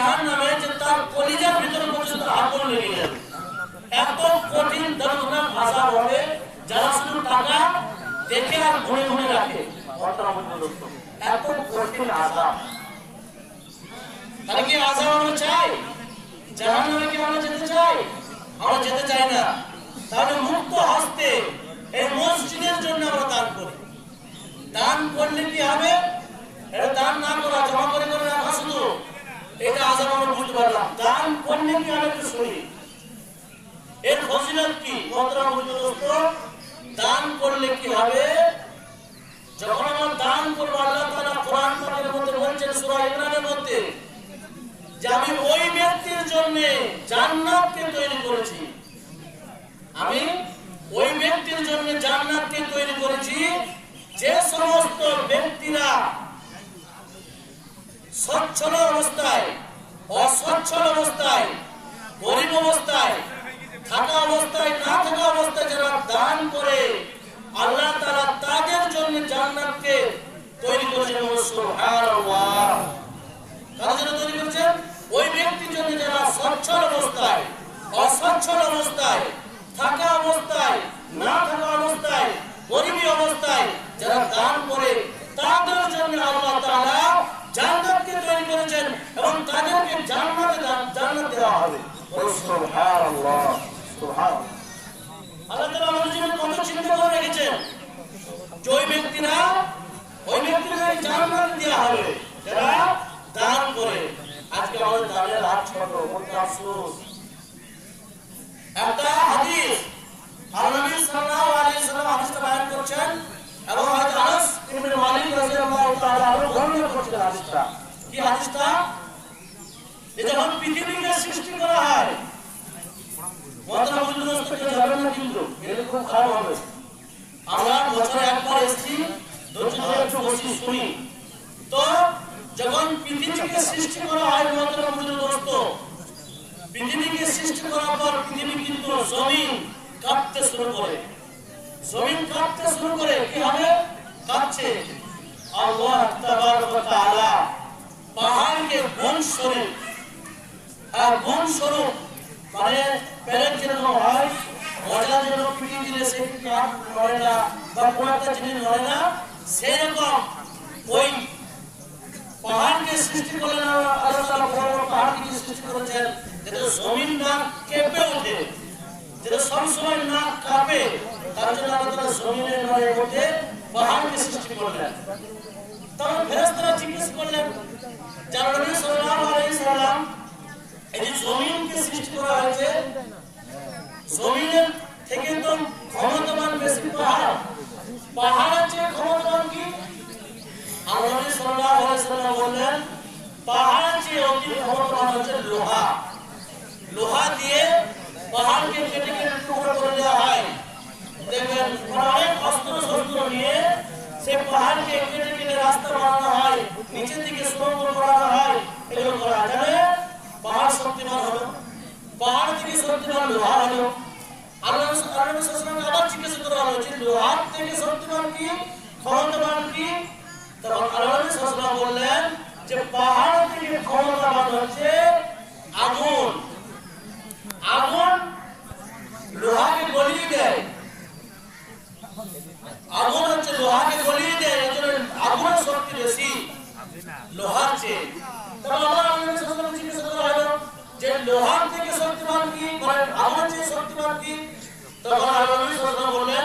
জাহান্নামে যে তার কলিজার ভিতরে পর্যন্ত আগুন লেগে যাবে। এত কঠিন দর্দনাক আযাব হবে, যারা শুধু টাকা দেখে আর গুনে গুনে রাখে। এত কঠিন আযাব। তাহলে কি আযাব আমরা চাই? জাহান্নামে কি আমরা যেতে চাই? আমরা যেতে চাই না। তাহলে মুক্ত হস্তে এই মসজিদের জন্য আমরা দান করি। দান করলে কি হবে? এটা দান না করা, জমা করে করে রাখা শুধু, এটা আযাব আমরা বুঝতে পারলাম। দান করলে কি হবে একটু শুনি। এর ফজিলত কি? দান করলে কি হবে? যখন আমরা দান করবো, আল্লাহ তাআলা কোরআন পাকের মধ্যে বলছেন সূরা ইমরানের মধ্যে যে আমি ওই ব্যক্তির জন্য জান্নাতকে তৈরি করেছি। আমি ওই ব্যক্তির জন্য জান্নাতকে তৈরি করেছি যে সমস্ত ব্যক্তিরা সচ্ছল অবস্থায়, অসচ্ছল অবস্থায়, গরীব অবস্থায়, থাকা অবস্থায়, না থাকা অবস্থায় যারা দান করে, আল্লাহ তাআলা তাদের জন্য জান্নাতকে তৈরি করেছেন। সুবহানাল্লাহ। কার জন্য তৈরি করেছেন? ওই ব্যক্তির জন্য যারা সচ্ছল অবস্থায়, অসচ্ছল অবস্থায়, থাকা অবস্থায়, না থাকা অবস্থায়, গরীবী অবস্থায় যারা দান করে, তাদের জন্য আল্লাহ তাআলা জান্নাতকে তৈরি করেছেন এবং তাদেরকে জান্নাত দেওয়া হবে। সুবহানাল্লাহ, সুবহানাল্লাহ। আল্লাহ তাআলা আমাদের জন্য কত চিন্তা করে রেখেছেন যে ওই ব্যক্তিদের জান্নাত দেওয়া হবে যারা দান করে। আজকে আমাদের দানের হাত ছোট, বলতে আফসোস। একটা হাদিস আল্লাহ নবী সাল্লাল্লাহু আলাইহি ওয়াসাল্লাম হাদিসটা বয়ান করছেন এবং হযরত আনাস ইবনে মালিক রাদিয়াল্লাহু তাআলা আনহু বর্ণনা করছেন হাদিসটা। কি হাদিসটা? যে যখন পৃথিবীকে সৃষ্টি করা হয়, কথা বুঝতে যাবেন না কিন্তু, এটা খুব খারাপ হবে। আমরা বছরে একবার এসেছি, ধৈর্য ধরে একটু বসি শুনি। তো যখন পৃথিবীকে সৃষ্টি করা হয়, পৃথিবীকে সৃষ্টি করার পর পৃথিবী কিন্তু জমিন কাঁপতে শুরু করে। জমিন কাঁপতে শুরু করে, কি হবে? কাঁপছে। আল্লাহ তাবারক ওয়া তাআলা পাহাড়কে বন স্বরূপ মানে প্যালেট যেরকম হয়, মজা যেন পিটি দিলে সে কাঠ নড়ে না বা কোনো একটা জিনিস নড়ে না, সেরকম ওই পাহাড়কে সৃষ্টি করলেন আল্লাহ তাআলা। পাহাড়কে সৃষ্টি করেছেন যাতে জমিন না কেঁপে ওঠে, যাতে সবসময় না কাঁপে। তার জন্য আল্লাহ তাআলা জমিনের মধ্যে পাহাড়কে সৃষ্টি করলেন। তখন ফেরেশতারা জিজ্ঞেস করলেন, যারা নবী সাল্লাল্লাহু আলাইহি সাল্লাম এই যে জমিনকে সৃষ্টি করা হয়েছে, জমিনের থেকে তো ক্ষমতাবান বেশি পাহাড়, পাহাড়ের চেয়ে ক্ষমতাবান কি? আল্লাহ নবী সাল্লাল্লাহু আলাইহি সাল্লাম বললেন, পাহাড়ের চেয়ে অতি ক্ষমতাবান হচ্ছে লোহা। লোহা দিয়ে পাহাড়কে কেটে কেটে টুকরো করে দেওয়া হয়। দেখবেন অনেক অস্ত্র শস্ত্র নিয়ে সে পাহাড়কে কেটে কেটে রাস্তা বানানো হয়, নিচের দিকে সুড়ঙ্গ করানো হয়। এগুলো করা যাবে, পাহাড় শক্তিমান হলো, পাহাড় থেকে শক্তিমান লোহা হলো। আল্লাহ আবার জিজ্ঞেস করা হলো যে লোহার থেকে শক্তিমান কি, ক্ষমতাবান কি? তখন আল্লাহ বললেন যে পাহাড় থেকে ক্ষমতাবান হচ্ছে আগুন। আগুন লোহাকে গলিয়ে দেয়, আগুন হচ্ছে লোহাকে গলিয়ে দেয়, আগুনের শক্তি বেশি লোহার চেয়ে। তখন আল্লাহ জিজ্ঞেস করা হলো যে লোহার থেকে শক্তিমান কি, মানে আগুনের চেয়ে শক্তিমান কি? তখন আল্লাহ বললেন